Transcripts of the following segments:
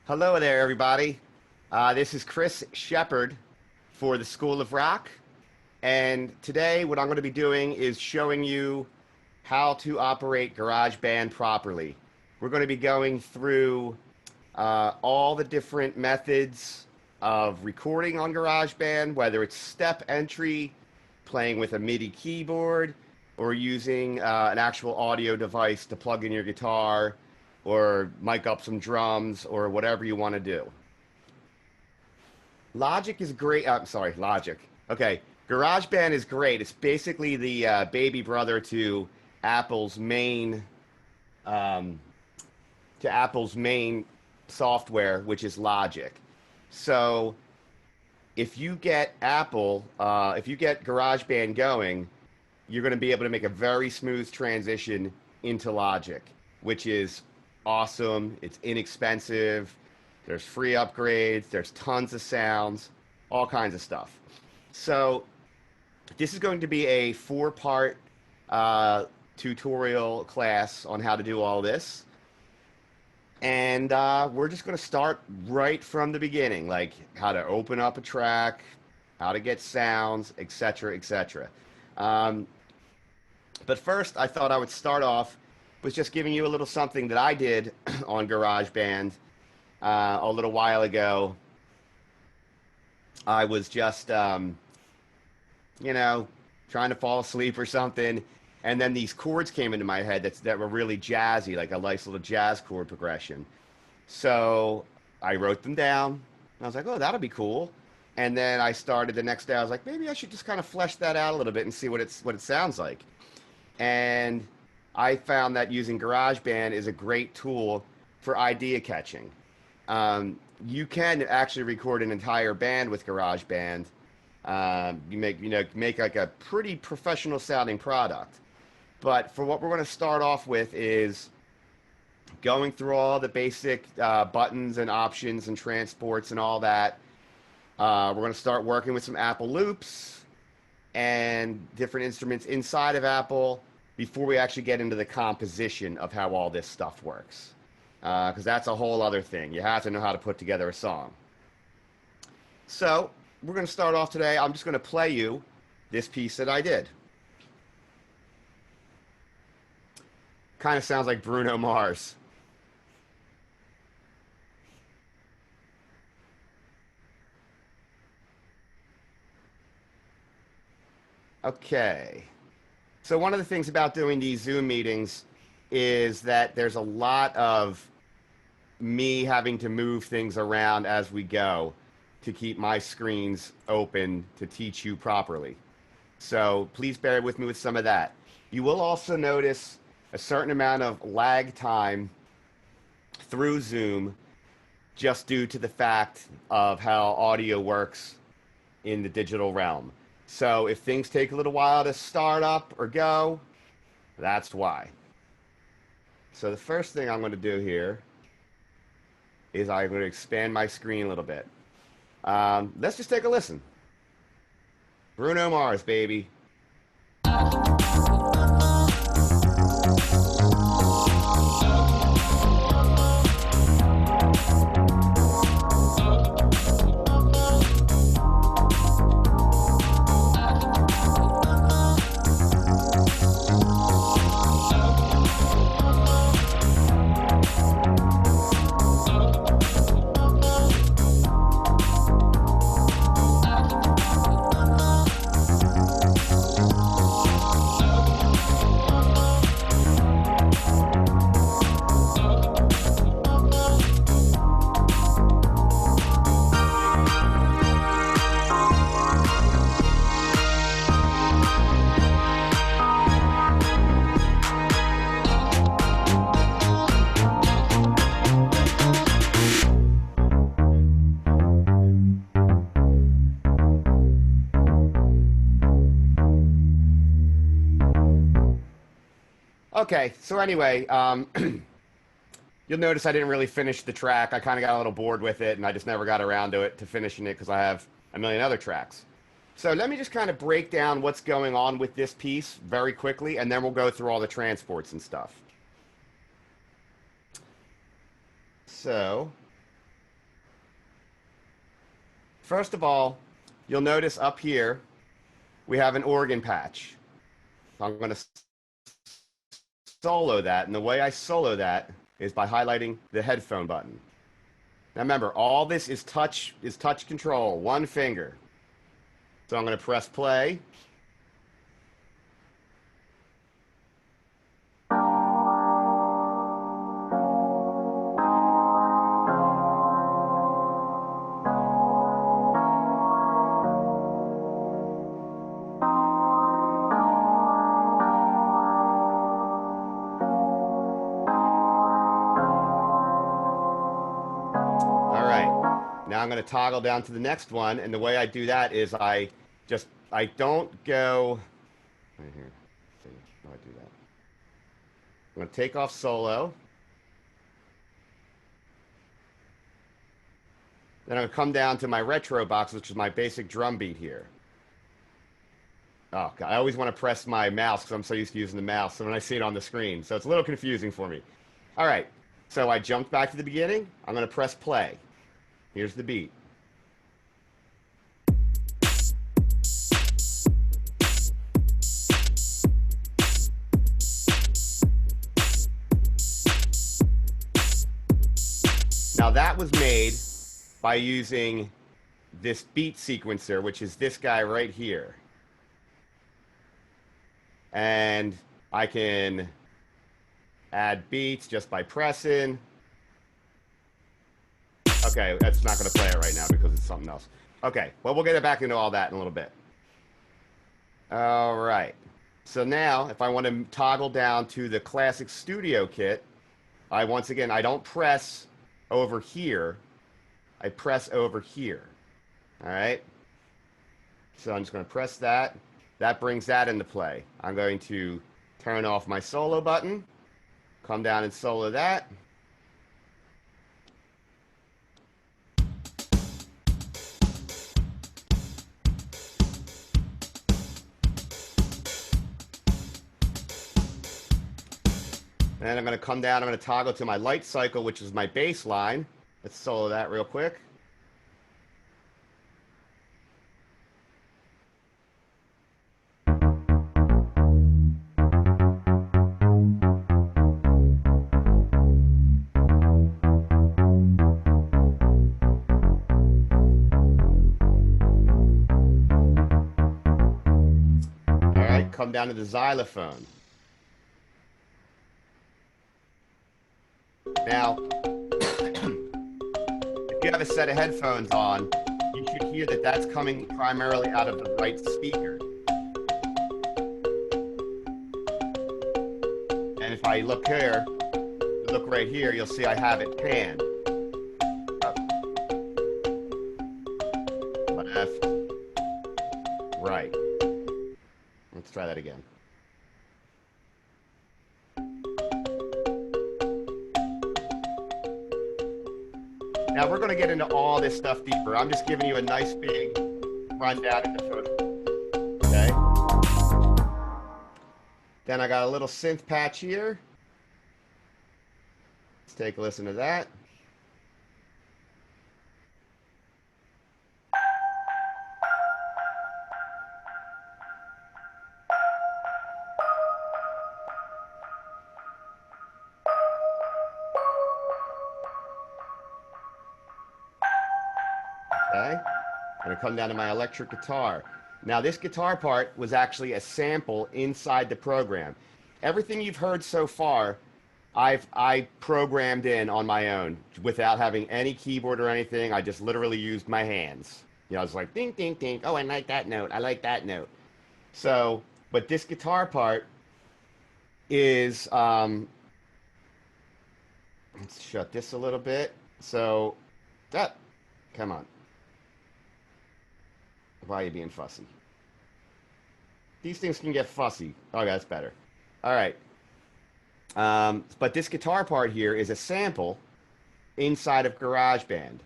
Hello there, everybody. This is Chris Shepard for the School of Rock. And today, what I'm going to be doing is showing you how to operate GarageBand properly. We're going to be going through all the different methods of recording on GarageBand, whether it's step entry, playing with a MIDI keyboard, or using an actual audio device to plug in your guitar or mic up some drums or whatever you want to do. Logic is great. I'm sorry, Logic. Okay, GarageBand is great. It's basically the baby brother to Apple's main software, which is Logic. So if you get if you get GarageBand going, you're going to be able to make a very smooth transition into Logic, which is awesome. It's inexpensive. There's free upgrades. There's tons of sounds, all kinds of stuff. So this is going to be a 4-part tutorial class on how to do all this. And we're just going to start right from the beginning, like how to open up a track, how to get sounds, etc., etc. But first, I thought I would start off with just giving you a little something that I did on GarageBand a little while ago. I was just, trying to fall asleep or something, and then these chords came into my head that were really jazzy, like a nice little jazz chord progression. So I wrote them down, and I was like, oh, that'll be cool. And then I started the next day. I was like, maybe I should just kind of flesh that out a little bit and see what it sounds like. And I found that using GarageBand is a great tool for idea catching. You can actually record an entire band with GarageBand. You make like a pretty professional sounding product. But for what we're going to start off with is going through all the basic buttons and options and transports and all that. We're going to start working with some Apple loops and different instruments inside of Apple before we actually get into the composition of how all this stuff works. Because that's a whole other thing. You have to know how to put together a song. So we're going to start off today. I'm just going to play you this piece that I did. Kind of sounds like Bruno Mars. Okay. So one of the things about doing these Zoom meetings is that there's a lot of me having to move things around as we go to keep my screens open to teach you properly. So please bear with me with some of that. You will also notice a certain amount of lag time through Zoom just due to the fact of how audio works in the digital realm. So if things take a little while to start up or go, that's why. So the first thing I'm going to do here is I'm going to expand my screen a little bit. Let's just take a listen. Bruno Mars, baby. Okay, so anyway, you'll notice I didn't really finish the track. I kind of got a little bored with it, and I just never got around to finishing it because I have a million other tracks. So let me just kind of break down what's going on with this piece very quickly, and then we'll go through all the transports and stuff. So First of all, you'll notice up here, we have an organ patch. I'm going to solo that, and the way I solo that is by highlighting the headphone button. Now remember, all this is touch control, one finger. So I'm going to press play. Now I'm going to toggle down to the next one, and the way I do that is I don't go right here. See how I do that. I'm going to take off solo. Then I'm going to come down to my retro box, which is my basic drum beat here. Oh, God, I always want to press my mouse because I'm so used to using the mouse, so when I see it on the screen. So it's a little confusing for me. All right, so I jumped back to the beginning. I'm going to press play. Here's the beat. Now that was made by using this beat sequencer, which is this guy right here. And I can add beats just by pressing. Okay, that's not going to play it right now because it's something else. Okay, well, we'll get back into all that in a little bit. All right. So now, if I want to toggle down to the classic studio kit, once again, I don't press over here. I press over here. All right? So I'm just going to press that. That brings that into play. I'm going to turn off my solo button, come down and solo that. And I'm going to come down, I'm going to toggle to my light cycle, which is my bass line. Let's solo that real quick. All right, come down to the xylophone. Now, if you have a set of headphones on, you should hear that that's coming primarily out of the right speaker. And if I look here, look right here, you'll see I have it panned. Up, left, right. Let's try that again. Now we're going to get into all this stuff deeper. I'm just giving you a nice big rundown into photo. Okay. Then I got a little synth patch here. Let's take a listen to that. Okay, I'm going to come down to my electric guitar. Now this guitar part was actually a sample inside the program. Everything you've heard so far, I programmed in on my own without having any keyboard or anything. I just literally used my hands. You know, I was like, ding, ding, ding. Oh, I like that note. I like that note. So, but this guitar part is, let's shut this a little bit. So, come on. Why are you being fussy? These things can get fussy. Oh, that's better. All right. But this guitar part here is a sample inside of Garageband.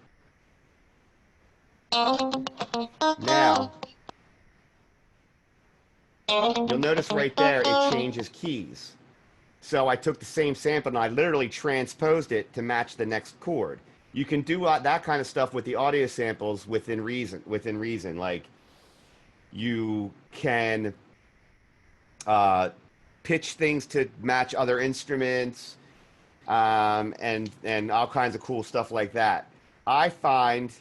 Now, you'll notice right there it changes keys. So I took the same sample and I literally transposed it to match the next chord. You can do that kind of stuff with the audio samples within reason. Within reason, like you can pitch things to match other instruments, and all kinds of cool stuff like that. I find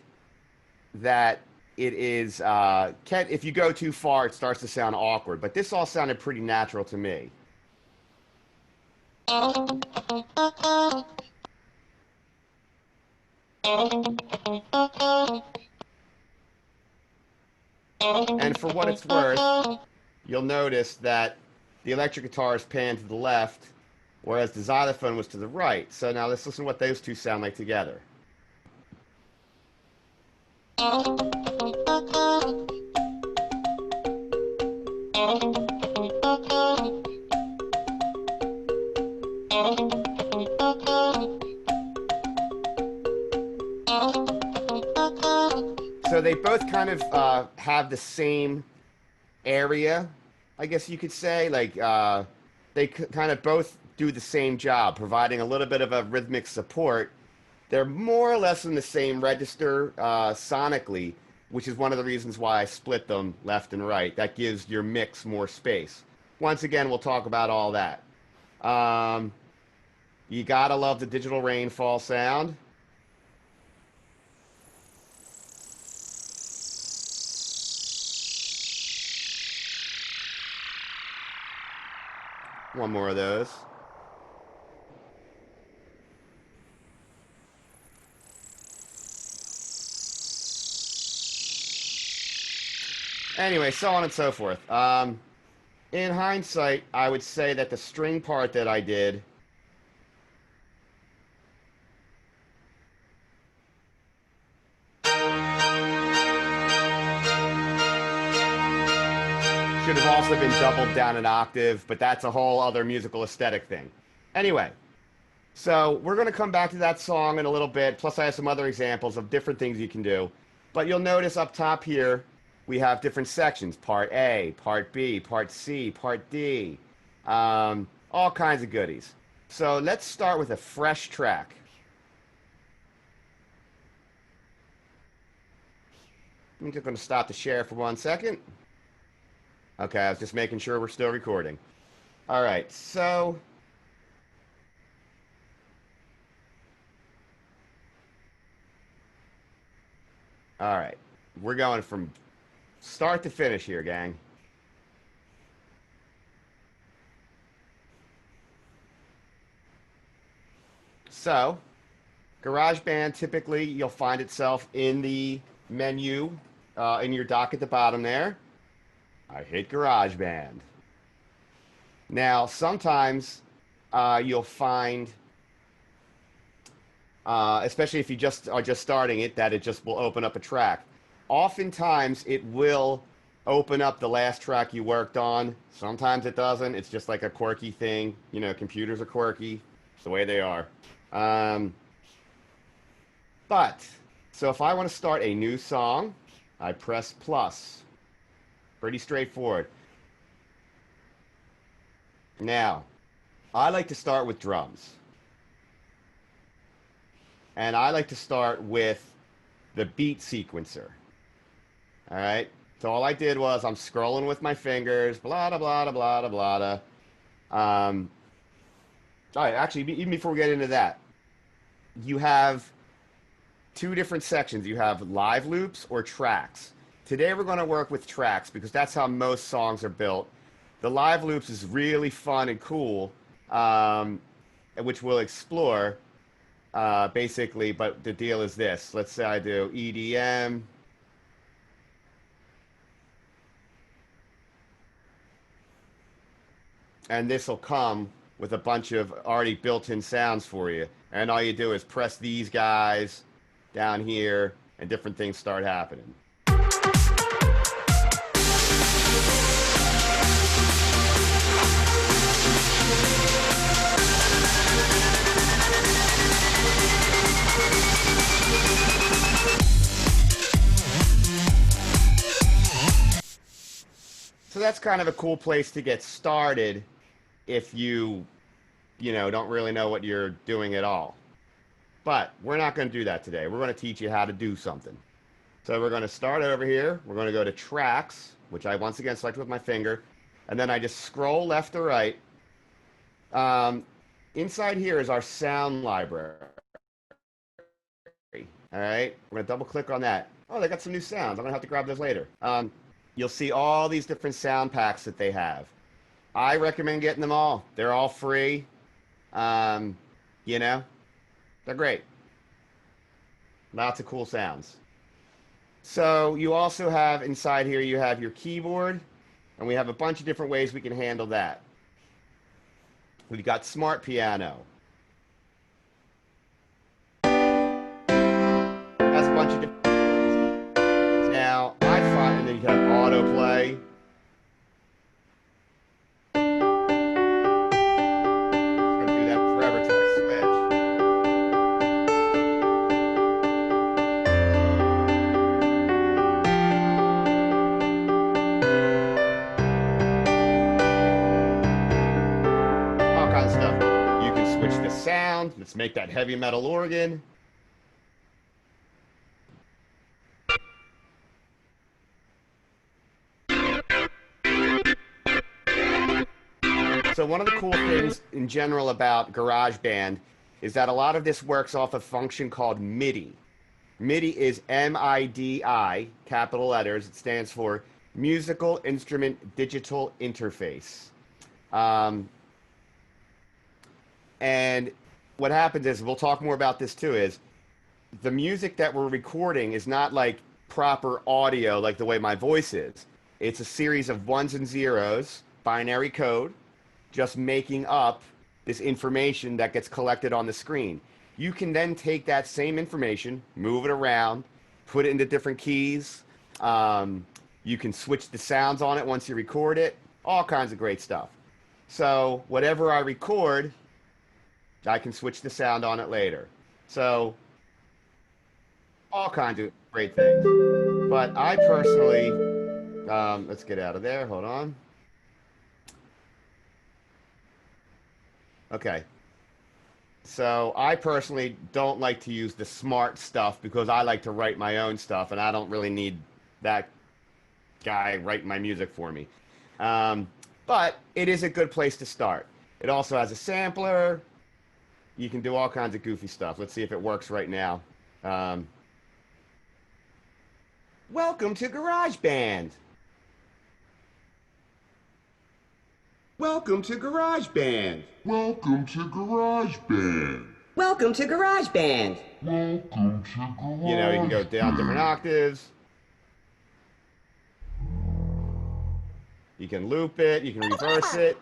that it is if you go too far, it starts to sound awkward. But this all sounded pretty natural to me. And for what it's worth, you'll notice that the electric guitar is panned to the left, whereas the xylophone was to the right. So now let's listen to what those two sound like together. So they both kind of have the same area, I guess you could say. Like they kind of both do the same job, providing a little bit of a rhythmic support. They're more or less in the same register sonically, which is one of the reasons why I split them left and right. That gives your mix more space. Once again, we'll talk about all that. You gotta love the digital rainfall sound. One more of those. Anyway, so on and so forth. In hindsight, I would say that the string part that I did should have also been doubled down an octave, but that's a whole other musical aesthetic thing. Anyway, so we're going to come back to that song in a little bit, plus I have some other examples of different things you can do. But you'll notice up top here, we have different sections: Part A, Part B, Part C, Part D, all kinds of goodies. So let's start with a fresh track. I'm just going to stop the share for 1 second. Okay, I was just making sure we're still recording. All right, so all right, we're going from start to finish here, gang. So, GarageBand, typically you'll find itself in the menu, in your dock at the bottom there. I hit GarageBand. Now, sometimes you'll find, especially if you are just starting it, that it just will open up a track. Oftentimes, it will open up the last track you worked on. Sometimes it doesn't. It's just like a quirky thing. You know, computers are quirky. It's the way they are. But, so if I want to start a new song, I press plus. Pretty straightforward. Now, I like to start with drums. And I like to start with the beat sequencer. All right? So all I did was I'm scrolling with my fingers, blah, blah, blah, blah, blah, blah. All right, actually, even before we get into that, you have two different sections. You have live loops or tracks. Today we're going to work with tracks because that's how most songs are built. The live loops is really fun and cool, which we'll explore basically, but the deal is this. Let's say I do EDM. And this will come with a bunch of already built-in sounds for you. And all you do is press these guys down here, and different things start happening. So that's kind of a cool place to get started if you know, don't really know what you're doing at all. But we're not going to do that today. We're going to teach you how to do something. So we're going to start over here. We're going to go to tracks, which I once again select with my finger. And then I just scroll left or right. Inside here is our sound library. All right. We're going to double click on that. Oh, they got some new sounds. I'm going to have to grab those later. You'll see all these different sound packs that they have. I recommend getting them all. They're all free. You know, they're great. Lots of cool sounds. So you also have inside here, you have your keyboard, and we have a bunch of different ways we can handle that. We've got smart piano. Has a bunch of different chords. Now, I find that you have autoplay. Sound. Let's make that heavy metal organ. So one of the cool things in general about GarageBand is that a lot of this works off a function called MIDI. MIDI is M-I-D-I, capital letters. It stands for Musical Instrument Digital Interface. And what happens is, we'll talk more about this too, is the music that we're recording is not like proper audio like the way my voice is. It's a series of ones and zeros, binary code, just making up this information that gets collected on the screen. You can then take that same information, move it around, put it into different keys. You can switch the sounds on it once you record it, all kinds of great stuff. So whatever I record, I can switch the sound on it later. So, all kinds of great things. But I personally, let's get out of there. Hold on. Okay. So, I personally don't like to use the smart stuff because I like to write my own stuff, and I don't really need that guy writing my music for me. But it is a good place to start. It also has a sampler. You can do all kinds of goofy stuff. Let's see if it works right now. Welcome to GarageBand. Welcome to GarageBand. Welcome to GarageBand. Welcome to GarageBand. Welcome to GarageBand. You know, you can go down different octaves. You can loop it. You can reverse it.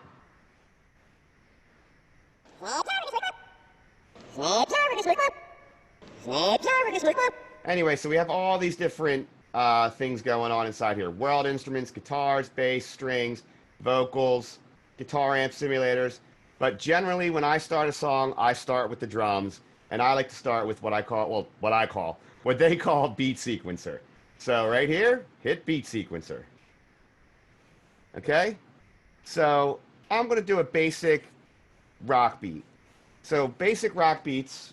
Anyway, so we have all these different things going on inside here. World instruments, guitars, bass, strings, vocals, guitar amp simulators. But generally, when I start a song, I start with the drums. And I like to start with what they call beat sequencer. So right here, hit beat sequencer. Okay? So I'm going to do a basic rock beat. So basic rock beats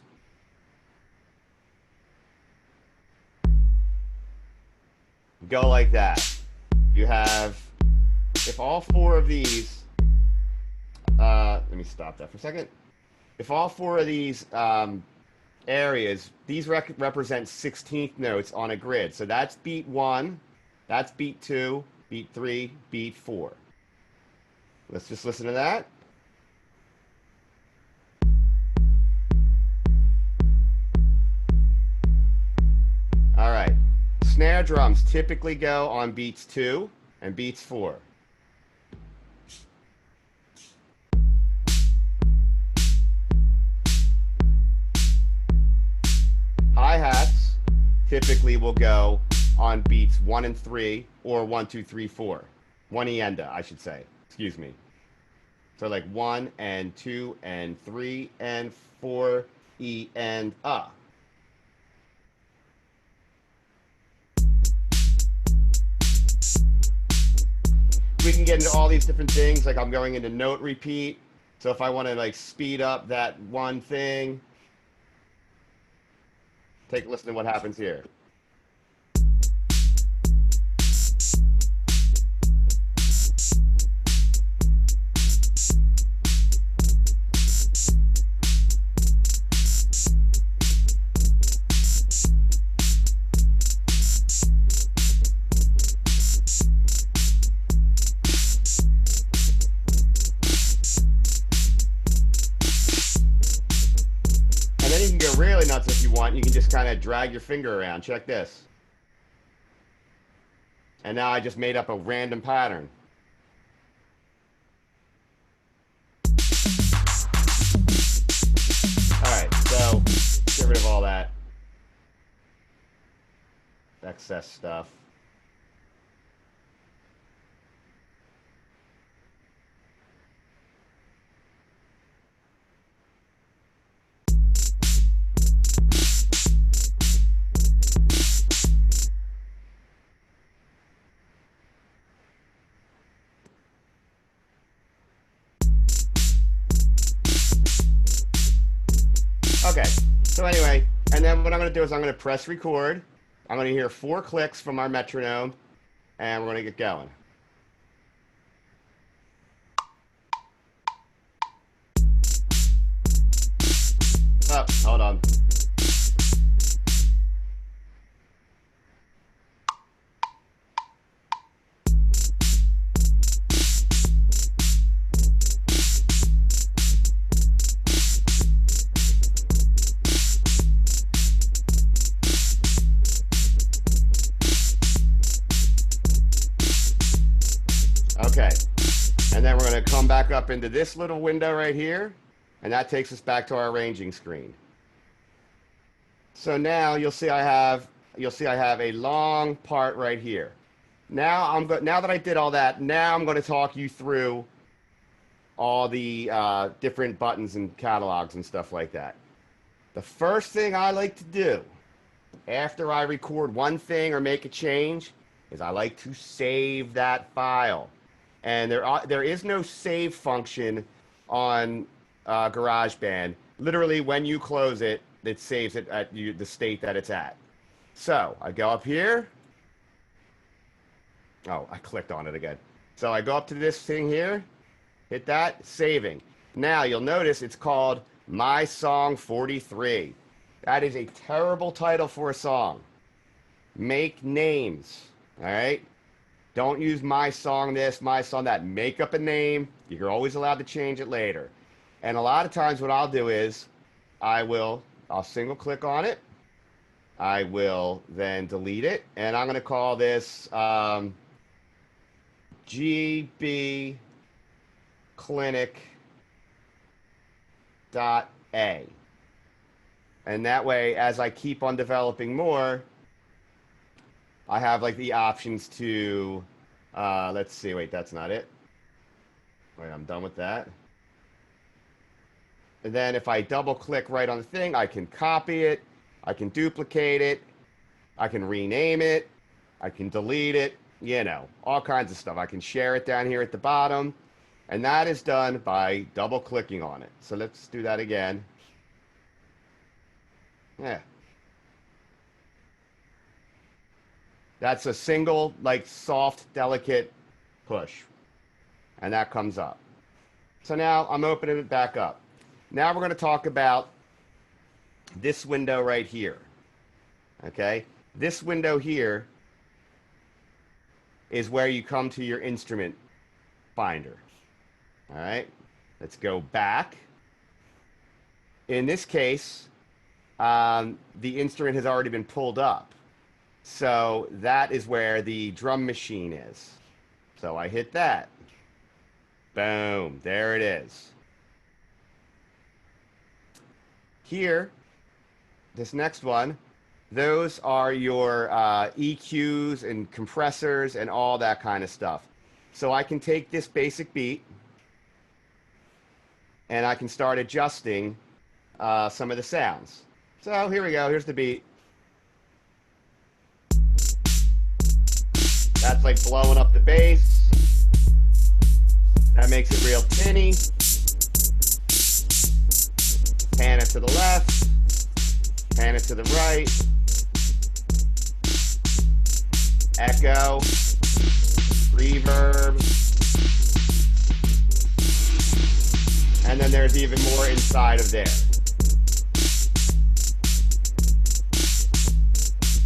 go like that. You have, if all four of these, let me stop that for a second. If all four of these areas, these represent 16th notes on a grid. So that's beat 1, that's beat 2, beat 3, beat 4. Let's just listen to that. All right. Snare drums typically go on beats 2 and beats 4. Hi-hats typically will go on beats 1 and 3, or 1, 2, 3, 4. 1 ienda, I should say. Excuse me. So like 1 and 2 and 3 and 4, E and A. We can get into all these different things, like I'm going into note repeat. So if I want to like speed up that one thing, Take a listen to what happens here. Really nuts if you want. You can just kind of drag your finger around. Check this. And now I just made up a random pattern. Alright, so get rid of all that excess stuff. Okay, so anyway, and then what I'm going to do is I'm going to press record. I'm going to hear 4 clicks from our metronome, and we're going to get going. Oh, hold on. Okay, and then we're going to come back up into this little window right here, and that takes us back to our arranging screen. So now you'll see I have a long part right here. Now now that I did all that, now I'm going to talk you through all the different buttons and catalogs and stuff like that. The first thing I like to do after I record one thing or make a change is I like to save that file. And there is no save function on GarageBand. Literally, when you close it, it saves it at the state that it's at. So I go up here. Oh, I clicked on it again. So I go up to this thing here, hit that, saving. Now you'll notice it's called My Song 43. That is a terrible title for a song. Make names, all right? Don't use my song this, my song that. Make up a name. You're always allowed to change it later. And a lot of times what I'll do is I'll single click on it. I will then delete it. And I'm going to call this GB Clinic.A. And that way, as I keep on developing more, I have like the options to, let's see, wait, that's not it. Wait, I'm done with that. And then if I double click right on the thing, I can copy it, I can duplicate it, I can rename it, I can delete it, you know, all kinds of stuff. I can share it down here at the bottom, and that is done by double clicking on it. So let's do that again. Yeah. That's a single, like, soft, delicate push. And that comes up. So now I'm opening it back up. Now we're going to talk about this window right here. Okay? This window here is where you come to your instrument finder. All right? Let's go back. In this case, the instrument has already been pulled up. So that is where the drum machine is. So I hit that. Boom, there it is. Here, this next one, those are your EQs and compressors and all that kind of stuff. So I can take this basic beat and I can start adjusting some of the sounds. So here we go, here's the beat. That's like blowing up the bass. That makes it real tinny. Pan it to the left. pan it to the right, echo, reverb, and then there's even more inside of there.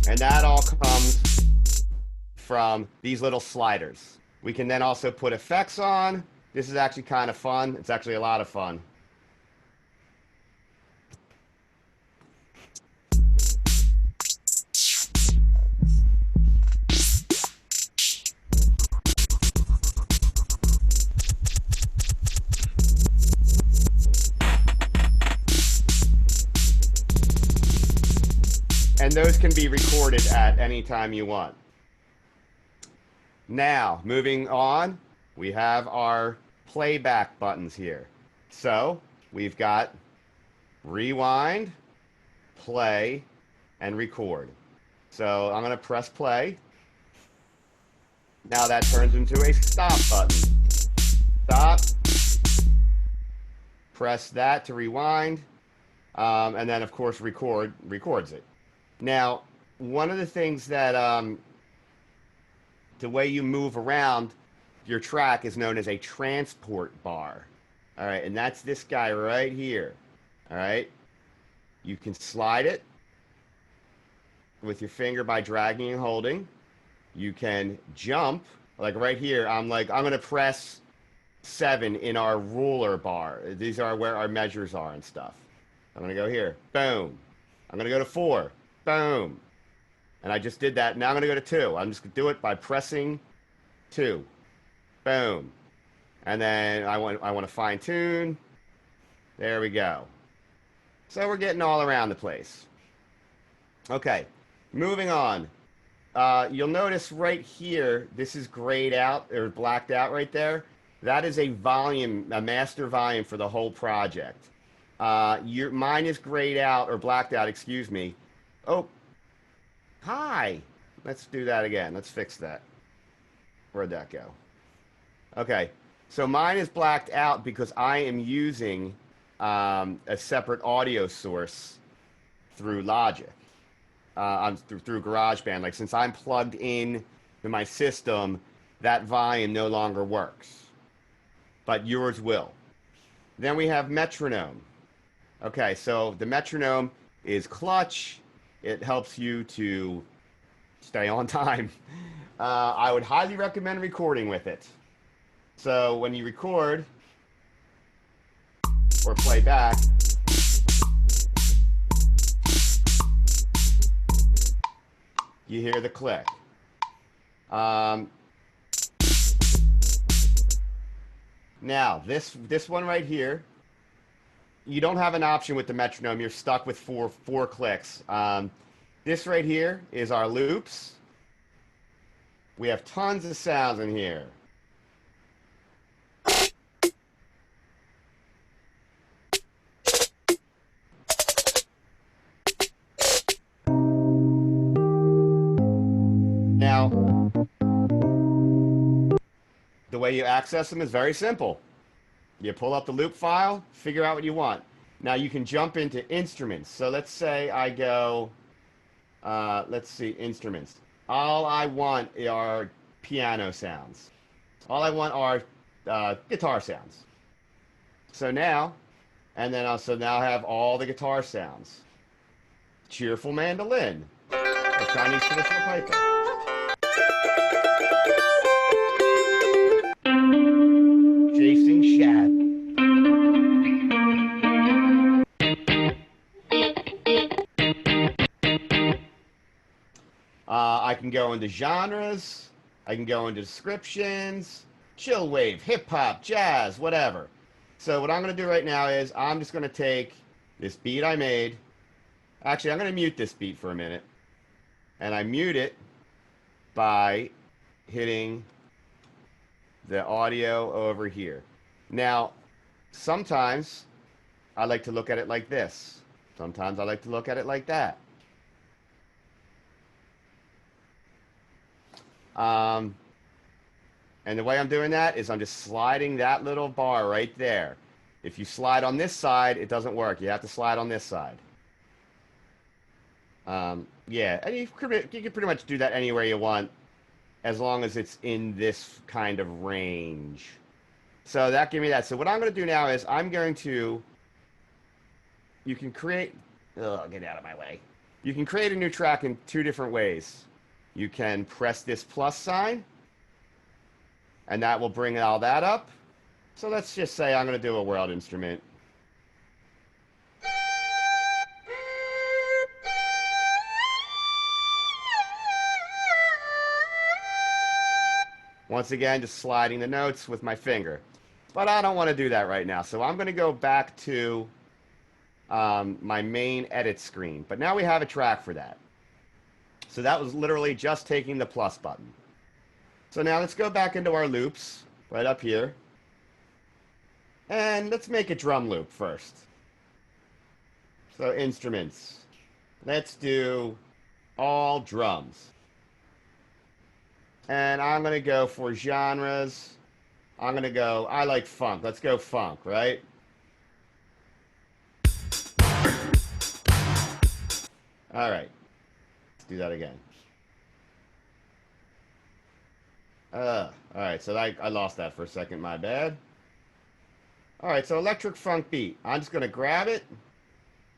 And that all comes from these little sliders. We can then also put effects on. This is actually kind of fun. It's actually a lot of fun. And those can be recorded at any time you want. Now, moving on, we have our playback buttons here. So we've got rewind, play, and record. So I'm going to press play. Now that turns into a stop button. Stop. Press that to rewind. And then, of course, records it. Now, one of the things that the way you move around your track is known as a transport bar. All right, and that's this guy right here. All right, you can slide it with your finger by dragging and holding. You can jump, like right here. I'm going to press 7 in our ruler bar. These are where our measures are and stuff. I'm going to go here. Boom. I'm going to go to 4. Boom. And I just did that. Now I'm going to go to 2. I'm just going to do it by pressing 2. Boom. And then I want to fine tune. There we go. So we're getting all around the place. Okay. Moving on. You'll notice right here, this is grayed out or blacked out right there. That is a volume, a master volume for the whole project. Mine is grayed out or blacked out, excuse me. Oh, hi. Let's do that again. Let's fix that. Where'd that go? Okay, so mine is blacked out because I am using a separate audio source through Logic, through Garageband. Like, since I'm plugged in to my system, that volume no longer works, but yours will. Then we have Metronome. Okay, so the Metronome is clutch. It helps you to stay on time. I would highly recommend recording with it. So when you record or play back, you hear the click. Now, this one right here, you don't have an option with the metronome. You're stuck with four clicks. This right here is our loops. We have tons of sounds in here. Now, the way you access them is very simple. You pull up the loop file, figure out what you want. Now you can jump into instruments. So let's say I go, let's see, instruments. All I want are piano sounds. All I want are guitar sounds. So now, and then also now have all the guitar sounds. Cheerful mandolin, a Chinese traditional piping. Chasing Shad. I can go into genres. I can go into descriptions, chill wave, hip hop, jazz, whatever. So what I'm going to do right now is I'm just going to take this beat I made. Actually, I'm going to mute this beat for a minute. And I mute it by hitting the audio over here. Now, sometimes I like to look at it like this. Sometimes I like to look at it like that. And the way I'm doing that is I'm just sliding that little bar right there. If you slide on this side, it doesn't work. You have to slide on this side. Yeah, and you can pretty much do that anywhere you want, as long as it's in this kind of range. So that gave me that. So what I'm going to do now is I'm going to, you can create, oh, get out of my way. You can create a new track in two different ways. You can press this plus sign, and that will bring all that up. So let's just say I'm going to do a world instrument. Once again, just sliding the notes with my finger. But I don't want to do that right now. So I'm going to go back to my main edit screen. But now we have a track for that. So that was literally just taking the plus button. So now let's go back into our loops right up here. And let's make a drum loop first. So instruments. Let's do all drums. And I'm going to go for genres. I'm going to go, I like funk. Let's go funk, right? All right. Let's do that again. All right, so I lost that for a second. My bad. All right, so electric funk beat. I'm just going to grab it,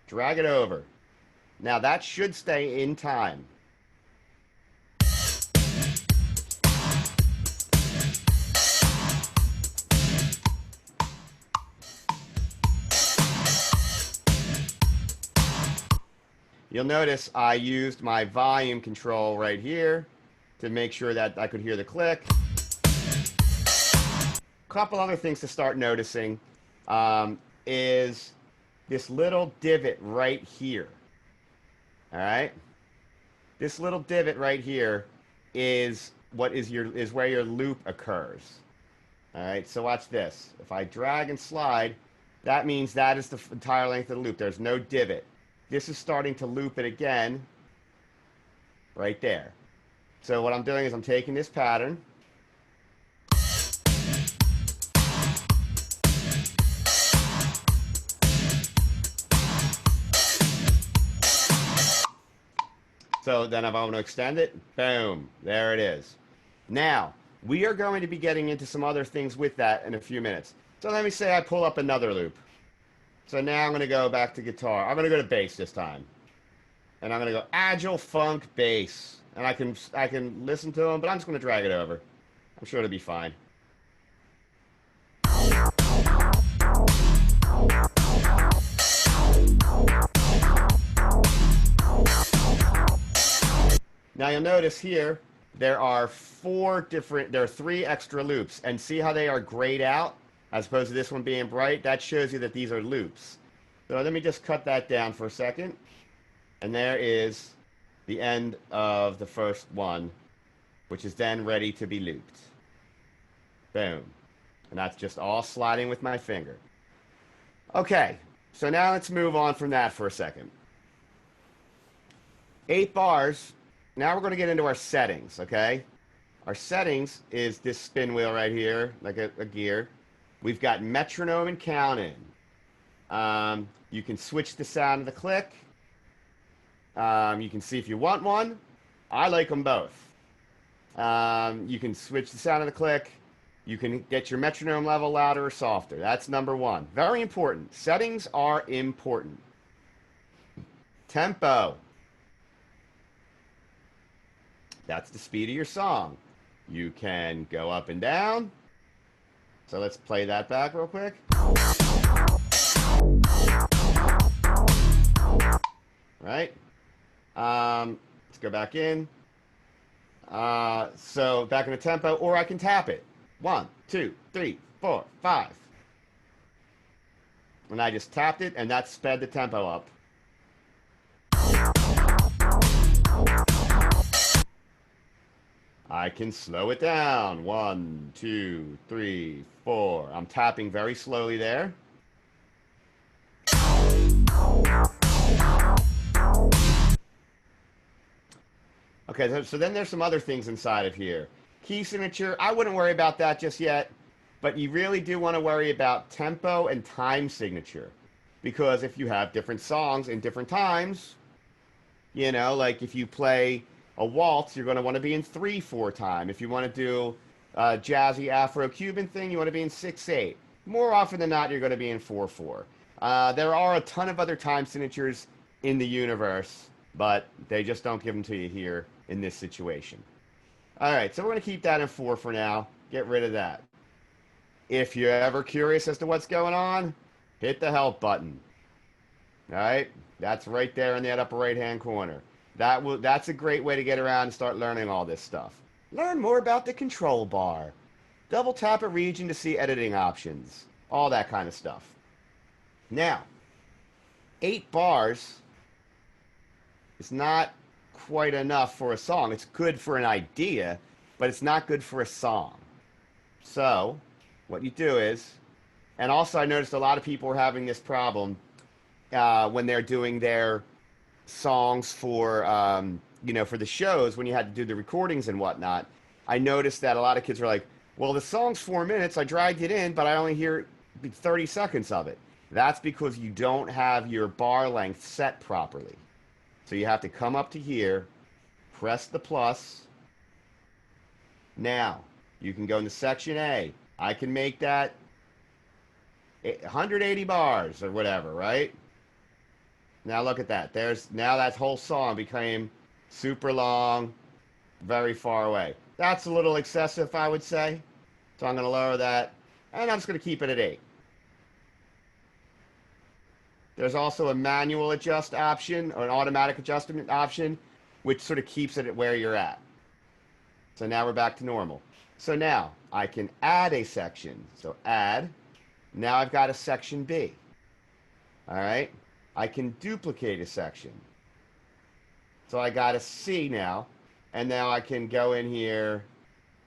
drag it over. Now that should stay in time. You'll notice I used my volume control right here to make sure that I could hear the click. A couple other things to start noticing is this little divot right here. All right? This little divot right here is where your loop occurs. All right? So watch this. If I drag and slide, that means that is the entire length of the loop. There's no divot. This is starting to loop it again right there. So what I'm doing is I'm taking this pattern, so then if I want to extend it, boom, there it is. Now, we are going to be getting into some other things with that in a few minutes. So let me say I pull up another loop. So now I'm going to go back to guitar. I'm going to go to bass this time. And I'm going to go agile funk bass. And I can listen to them, but I'm just going to drag it over. I'm sure it'll be fine. Now you'll notice here there are three extra loops. And see how they are grayed out? As opposed to this one being bright, that shows you that these are loops. So let me just cut that down for a second. And there is the end of the first one, which is then ready to be looped. Boom. And that's just all sliding with my finger. Okay, so now let's move on from that for a second. 8 bars. Now we're going to get into our settings, okay? Our settings is this spin wheel right here, like a gear. We've got metronome and count in. You can switch the sound of the click. You can see if you want one. I like them both. You can switch the sound of the click. You can get your metronome level louder or softer. That's number one. Very important. Settings are important. Tempo. That's the speed of your song. You can go up and down. So let's play that back real quick. Right? Let's go back in. So back in the tempo, or I can tap it. 1, 2, 3, 4, 5. And I just tapped it, and that sped the tempo up. I can slow it down. 1, 2, 3, 4. I'm tapping very slowly there. Okay, so then there's some other things inside of here. Key signature, I wouldn't worry about that just yet, but you really do want to worry about tempo and time signature. Because if you have different songs in different times, You know, like if you play a waltz, you're going to want to be in 3/4 time. If you want to do a jazzy Afro-Cuban thing, you want to be in 6/8. More often than not, you're going to be in 4/4. There are a ton of other time signatures in the universe, but they just don't give them to you here in this situation. All right, so we're going to keep that in 4 for now. Get rid of that. If you're ever curious as to what's going on, hit the help button. All right, that's right there in that upper right-hand corner. That's a great way to get around and start learning all this stuff. Learn more about the control bar. Double tap a region to see editing options. All that kind of stuff. Now, 8 bars is not quite enough for a song. It's good for an idea, but it's not good for a song. So, what you do is, and also I noticed a lot of people are having this problem when they're doing their songs for, for the shows, when you had to do the recordings and whatnot. I noticed that a lot of kids were like, well, the song's 4 minutes, I dragged it in, but I only hear 30 seconds of it. That's because you don't have your bar length set properly. So you have to come up to here, press the plus. Now, you can go into section A. I can make that 180 bars or whatever, right? Now look at that. Now that whole song became super long, very far away. That's a little excessive, I would say. So I'm going to lower that, and I'm just going to keep it at 8. There's also a manual adjust option, or an automatic adjustment option, which sort of keeps it at where you're at. So now we're back to normal. So now I can add a section. So add. Now I've got a section B. All right. I can duplicate a section. So I got a C now. And now I can go in here,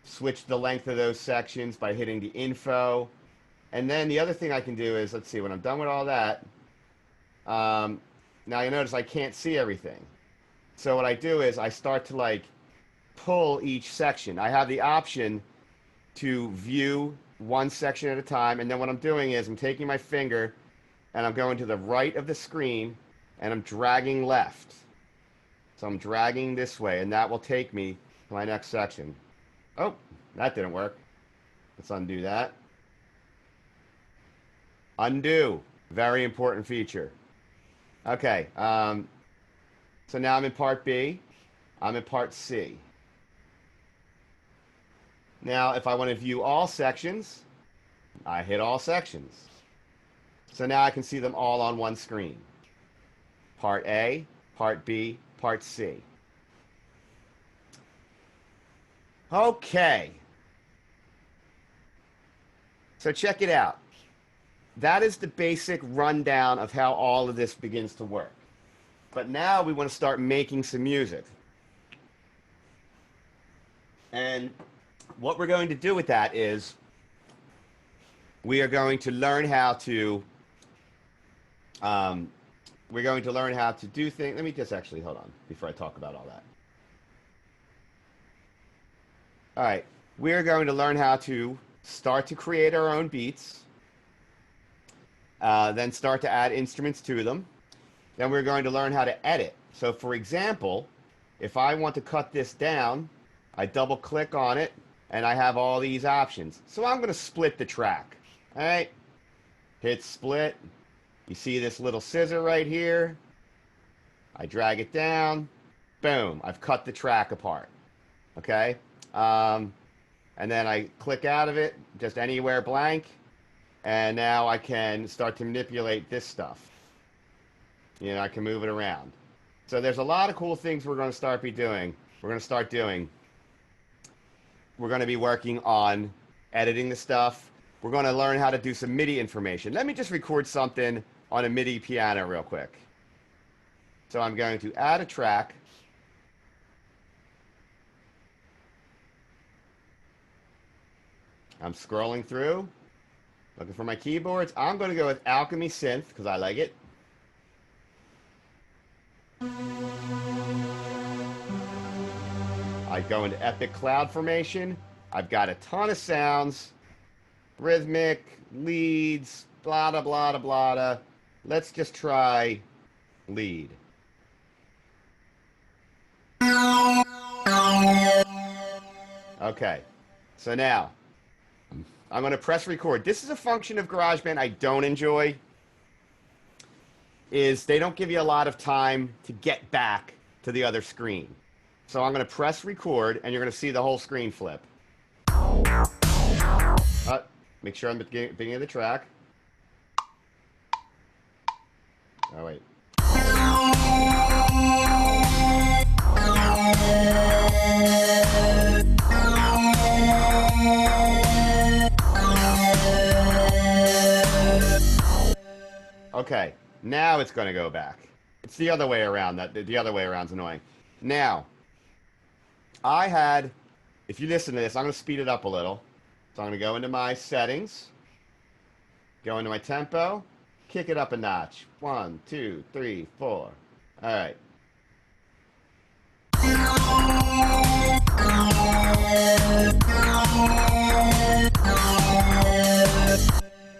switch the length of those sections by hitting the info. And then the other thing I can do is, let's see, when I'm done with all that, now you notice I can't see everything. So what I do is I start to like pull each section. I have the option to view one section at a time, and then what I'm doing is I'm taking my finger and I'm going to the right of the screen and I'm dragging left. So I'm dragging this way, and that will take me to my next section. Oh, that didn't work. Let's undo that. Undo. Very important feature. Okay, so now I'm in part B. I'm in part C. Now, if I want to view all sections, I hit all sections. So now I can see them all on one screen. Part A, Part B, Part C. Okay. So check it out. That is the basic rundown of how all of this begins to work. But now we want to start making some music. And what we're going to do with that is we are going to learn how to do things. Let me just actually hold on before I talk about all that. All right. We're going to learn how to start to create our own beats. Then start to add instruments to them. Then we're going to learn how to edit. So for example, if I want to cut this down, I double click on it and I have all these options. So I'm going to split the track. All right. Hit split. You see this little scissor right here. I drag it down. Boom. I've cut the track apart. Okay. And then I click out of it, just anywhere blank. And now I can start to manipulate this stuff. You know, I can move it around. So there's a lot of cool things we're going to start doing. We're going to be working on editing the stuff. We're going to learn how to do some MIDI information. Let me just record something on a MIDI piano real quick. So I'm going to add a track. I'm scrolling through. Looking for my keyboards. I'm going to go with Alchemy Synth because I like it. I go into Epic Cloud Formation. I've got a ton of sounds. Rhythmic, leads, blah, blah, blah, blah, blah. Let's just try lead. Okay, so now I'm going to press record. This is a function of GarageBand I don't enjoy, is they don't give you a lot of time to get back to the other screen. So I'm going to press record, and you're going to see the whole screen flip. Make sure I'm at the beginning of the track. Oh, wait. Okay, now it's going to go back. It's the other way around. The other way around's annoying. Now, if you listen to this, I'm going to speed it up a little. So I'm going to go into my settings, go into my tempo, kick it up a notch. 1, 2, 3, 4. All right.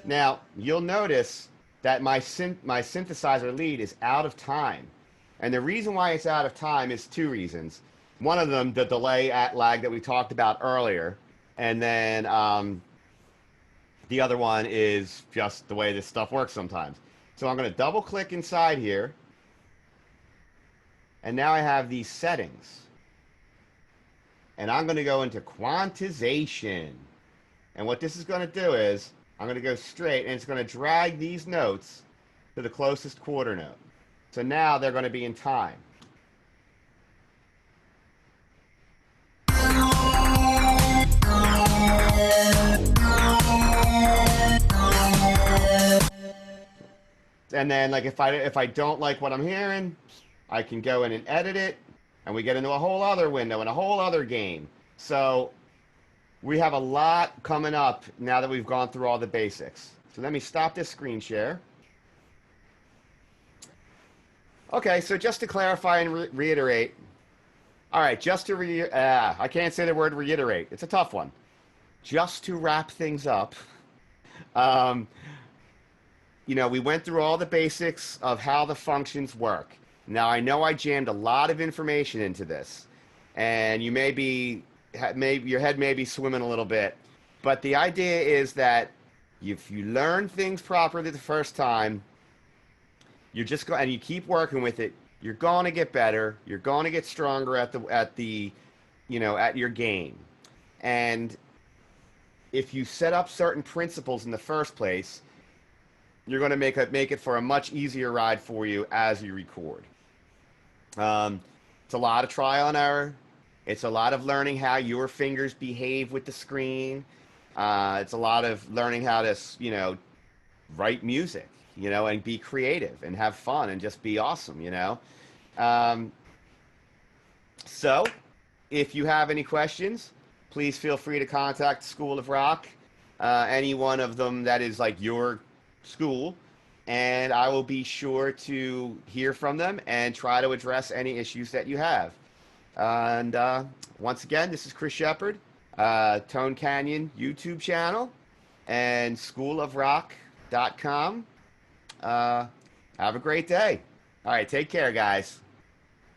Now, you'll notice that my synthesizer lead is out of time. And the reason why it's out of time is two reasons. One of them, the delay at lag that we talked about earlier. And then the other one is just the way this stuff works sometimes. So I'm going to double click inside here. And now I have these settings. And I'm going to go into quantization. And what this is going to do is I'm going to go straight, and it's going to drag these notes to the closest quarter note. So now they're going to be in time. And then, like, if I don't like what I'm hearing, I can go in and edit it, and we get into a whole other window and a whole other game. So we have a lot coming up now that we've gone through all the basics. So let me stop this screen share. Okay, so just to clarify and reiterate. All right, just to I can't say the word reiterate. It's a tough one. Just to wrap things up. You know, we went through all the basics of how the functions work. Now, I know I jammed a lot of information into this, and you your head may be swimming a little bit, but the idea is that if you learn things properly the first time, you're just and you keep working with it, you're going to get better. You're going to get stronger at your game. And if you set up certain principles in the first place, you're going to make it for a much easier ride for you as you record. It's a lot of trial and error. It's a lot of learning how your fingers behave with the screen. It's a lot of learning how to, write music, and be creative and have fun and just be awesome, So, if you have any questions, please feel free to contact School of Rock, any one of them that is like your school, and I will be sure to hear from them and try to address any issues that you have. And once again, this is Chris Shepard, Tone Canyon YouTube channel, and schoolofrock.com. Have a great day. All right, take care, guys.